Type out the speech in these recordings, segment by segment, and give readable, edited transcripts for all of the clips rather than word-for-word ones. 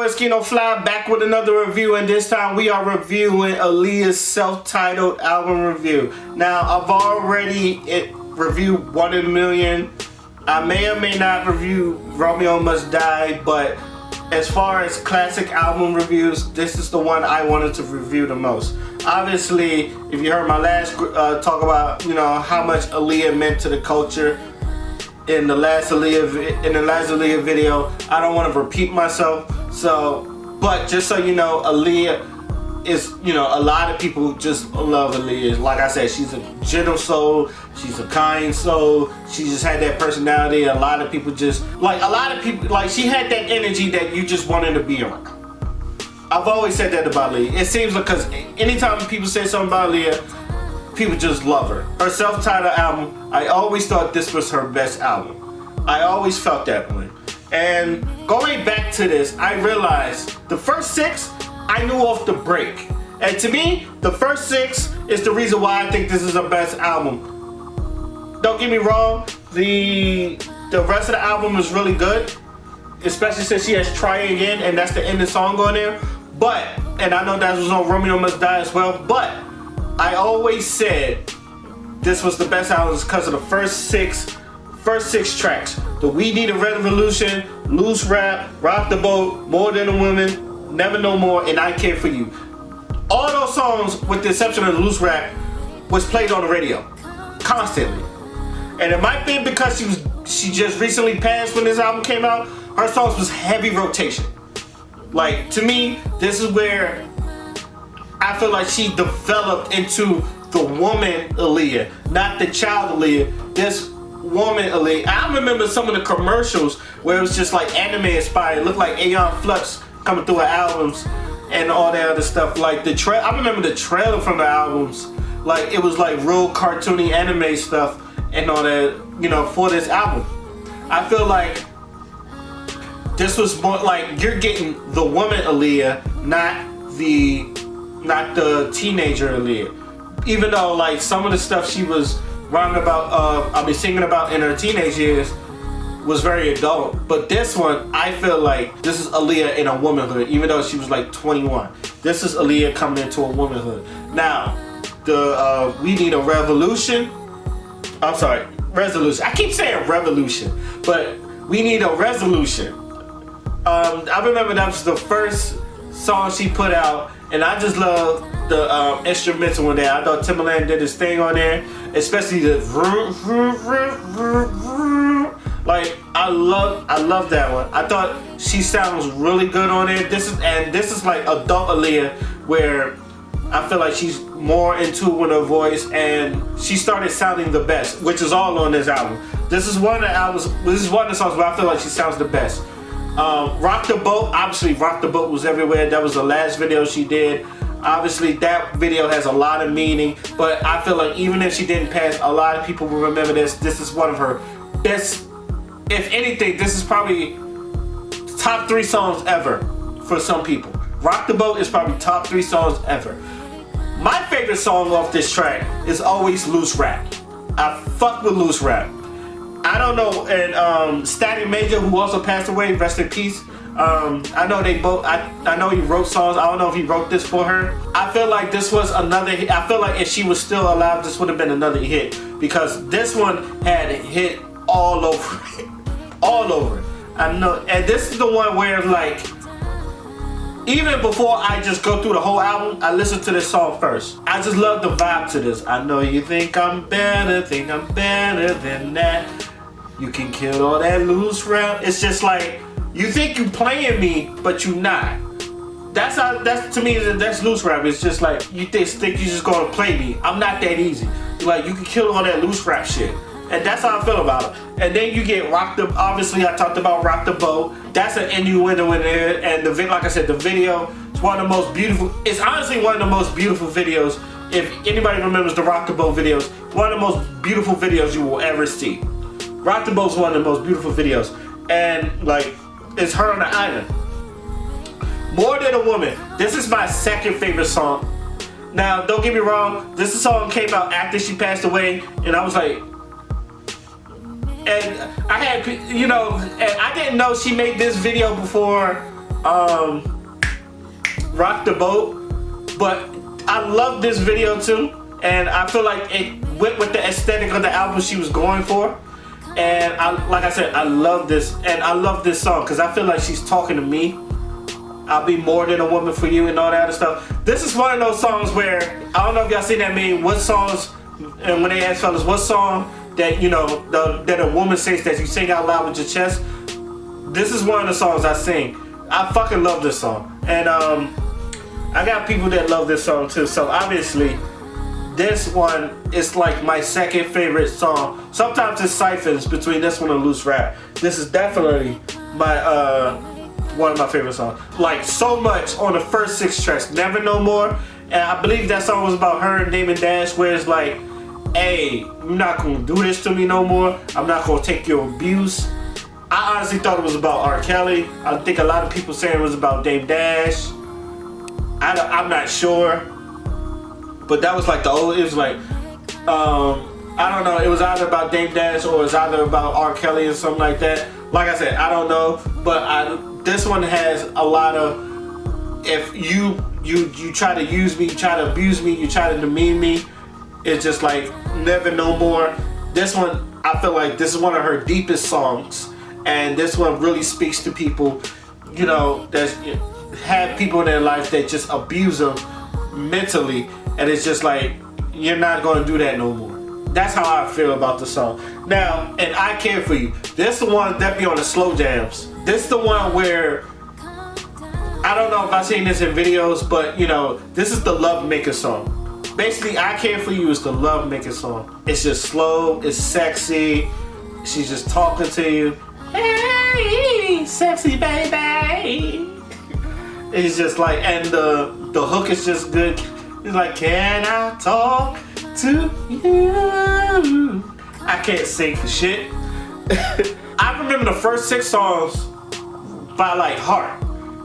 boy Oscino Fly back with another review, and this time we are reviewing Aaliyah's self-titled album review. Now, I've already reviewed One in a Million. I may or may not review Romeo Must Die, but as far as classic album reviews, this is the one I wanted to review the most. Obviously, if you heard my last talk about, how much Aaliyah meant to the culture in the last Aaliyah video, I don't want to repeat myself. But just so you know, Aaliyah is, a lot of people just love Aaliyah. Like I said, she's a gentle soul, she's a kind soul, she just had that personality. A lot of people she had that energy that you just wanted to be around. I've always said that about Aaliyah. It seems like, because anytime people say something about Aaliyah, people just love her. Her self-titled album, I always thought this was her best album. I always felt that way. And going back to this, I realized the first 6, I knew off the break. And to me, the first 6 is the reason why I think this is her best album. Don't get me wrong, the rest of the album is really good, especially since she has Try Again, and that's the ending song on there. But, and I know that was on Romeo Must Die as well, but I always said this was the best album because of the first six tracks. The We Need a Revolution, Loose Rap, Rock the Boat, More Than a Woman, Never No More, and I Care For You. All those songs, with the exception of Loose Rap, was played on the radio constantly. And it might be because she just recently passed when this album came out. Her songs was heavy rotation. Like, to me, this is where I feel like she developed into the woman Aaliyah, not the child Aaliyah. This woman Aaliyah. I remember some of the commercials where it was just like anime inspired. It looked like Aeon Flux coming through her albums and all that other stuff. Like I remember the trailer from the albums. Like, it was like real cartoony anime stuff and all that, for this album. I feel like this was more like you're getting the woman Aaliyah, not the teenager Aaliyah. Even though, like, some of the stuff she was rhyming about, singing about in her teenage years was very adult. But this one, I feel like this is Aaliyah in a womanhood, even though she was like 21. This is Aaliyah coming into a womanhood. Now, the We Need a Revolution. I'm sorry, Resolution. I keep saying revolution, but We Need a Resolution. I remember that was the first song she put out, and I just love the instrumental on there. I thought Timbaland did his thing on there, especially the like, I love that one. I thought she sounds really good on it. This is like adult Aaliyah, where I feel like she's more in tune with her voice, and she started sounding the best, which is all on this album. This is one of the songs where I feel like she sounds the best. Rock the Boat, obviously Rock the Boat was everywhere. That was the last video she did. Obviously that video has a lot of meaning, but I feel like even if she didn't pass, a lot of people will remember this. This is one of her best, if anything, this is probably top 3 songs ever for some people. Rock the Boat is probably top 3 songs ever. My favorite song off this track is always Loose Rap. I fuck with Loose Rap. I don't know, and Static Major, who also passed away, rest in peace. I know they both. I know he wrote songs. I don't know if he wrote this for her. I feel like this was another hit. I feel like if she was still alive, this would have been another hit, because this one had hit all over it, all over it. I know, and this is the one where, like, even before I just go through the whole album, I listen to this song first. I just love the vibe to this. I know you think I'm better than that. You can kill all that loose rap. It's just like, you think you playing me, but you not. That's to me, that's loose rap. It's just like, you think you just gonna play me. I'm not that easy. Like, you can kill all that loose rap shit. And that's how I feel about it. And then you get obviously I talked about Rock the Boat. That's an innuendo in there. And like I said, the video is one of the most beautiful. It's honestly one of the most beautiful videos. If anybody remembers the Rock the Boat videos, one of the most beautiful videos you will ever see. Rock the Boat is one of the most beautiful videos. And, like, it's her on the island. More Than a Woman. This is my second favorite song. Now, don't get me wrong, this song came out after she passed away, and I was like, and I had, and I didn't know she made this video before Rock the Boat. But I love this video too, and I feel like it went with the aesthetic of the album she was going for. And like I said, I love this, and I love this song because I feel like she's talking to me. I'll be more than a woman for you and all that other stuff. This is one of those songs where, I don't know if y'all seen that meme, what songs, and when they ask fellas, what song that, you know, that a woman sings that you sing out loud with your chest. This is one of the songs I sing. I fucking love this song. And I got people that love this song too. So obviously, this one is like my second favorite song. Sometimes it's siphons between this one and Loose Rap. This is definitely my one of my favorite songs. Like so much on the first 6 tracks. Never No More. And I believe that song was about her and Damon Dash, where it's like, hey, you're not gonna do this to me no more. I'm not gonna take your abuse. I honestly thought it was about R. Kelly. I think a lot of people saying it was about Dame Dash. I'm not sure. But that was like it was like, I don't know, it was either about Dame Dash or it was either about R. Kelly or something like that. Like I said, I don't know, but this one has a lot of, if you try to use me, you try to abuse me, you try to demean me, it's just like Never No More. This one, I feel like this is one of her deepest songs, and this one really speaks to people, you know, that have people in their life that just abuse them mentally, and it's just like, you're not going to do that no more. That's how I feel about the song. Now, and I Care For You. This is the one that be on the slow jams. This is the one where, I don't know if I've seen this in videos, but you know, this is the love making song. Basically, I Care For You is the love making song. It's just slow, it's sexy. She's just talking to you. Hey, sexy baby. It's just like, and the hook is just good. It's like, can I talk to you? I can't sing for shit. I remember the first 6 songs by like heart.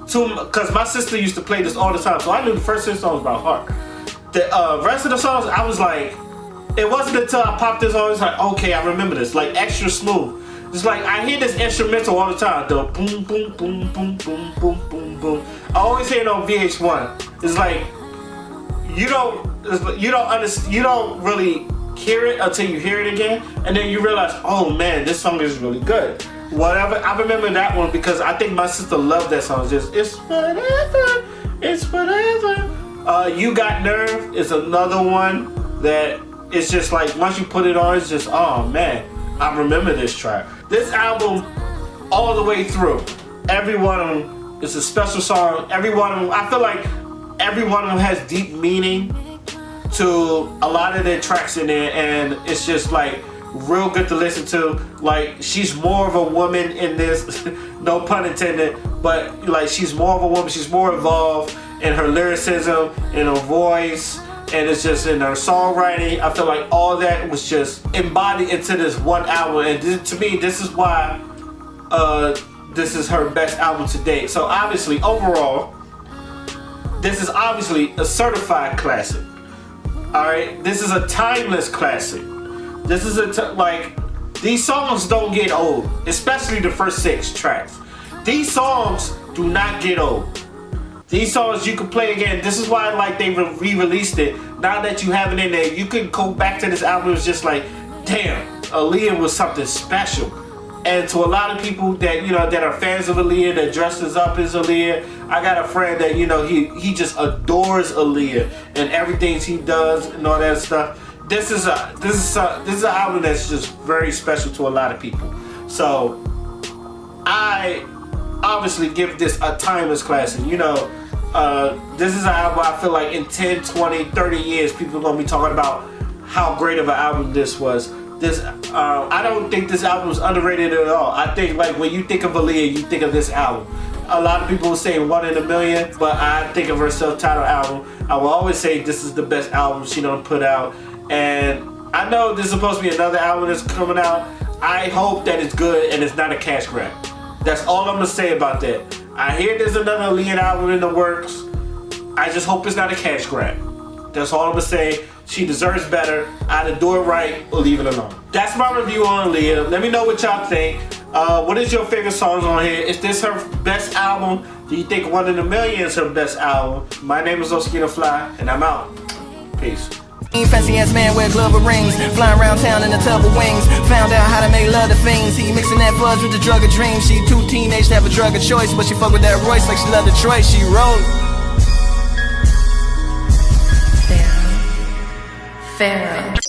Because my sister used to play this all the time, so I knew the first 6 songs by heart. The rest of the songs, I was like, it wasn't until I popped this on, I was like, okay, I remember this. Like, extra smooth. It's like, I hear this instrumental all the time. The boom, boom, boom, boom, boom, boom, boom, boom. I always hear it on VH1. It's like, you don't really hear it until you hear it again, and then you realize, oh man, this song is really good. Whatever, I remember that one because I think my sister loved that song. It's whatever, it's whatever. You Got Nerve is another one that it's just like, once you put it on, it's just, oh man, I remember this track. This album, all the way through, every one of them is a special song. Every one of them, I feel like every one of them has deep meaning to a lot of their tracks in there, and it's just like real good to listen to. Like, she's more of a woman in this, no pun intended, but like, she's more of a woman, she's more involved in her lyricism, in her voice, and it's just in her songwriting. I feel like all that was just embodied into this one album, and to me, this is why this is her best album to date. So obviously, overall, this is obviously a certified classic. Alright, this is a timeless classic. This is like, these songs don't get old, especially the first 6 tracks. These songs do not get old. These songs you can play again. This is why like they re-released it. Now that you have it in there, you can go back to this album. It's just like, damn, Aaliyah was something special. And to a lot of people that, you know, that are fans of Aaliyah, that dresses up as Aaliyah, I got a friend that, you know, he just adores Aaliyah and everything she does and all that stuff. This is an album that's just very special to a lot of people. So I obviously give this a timeless classic. You know, this is an album I feel like in 10, 20, 30 years people are gonna be talking about how great of an album this was. I don't think this album is underrated at all. I think like when you think of Aaliyah, you think of this album. A lot of people will say 1 in a million, but I think of her self-titled album. I will always say this is the best album she done put out. And I know this is supposed to be another album that's coming out. I hope that it's good and it's not a cash grab. That's all I'm gonna say about that. I hear there's another Aaliyah album in the works. I just hope it's not a cash grab. That's all I'm gonna say. She deserves better. Either do it right or leave it alone. That's my review on Aaliyah. Let me know what y'all think. What is your favorite songs on here? Is this her best album? Do you think One in a Million is her best album? My name is Oscino Fly, and I'm out. Peace. Fancy ass man wear glove and rings, flying around town in a tub of wings. Found out how to make love to fiends. He mixing that fudge with the drug of dreams. She too teenage to have a drug of choice, but she fuck with that Royce like she love Detroit. She rollin'. Pharaoh.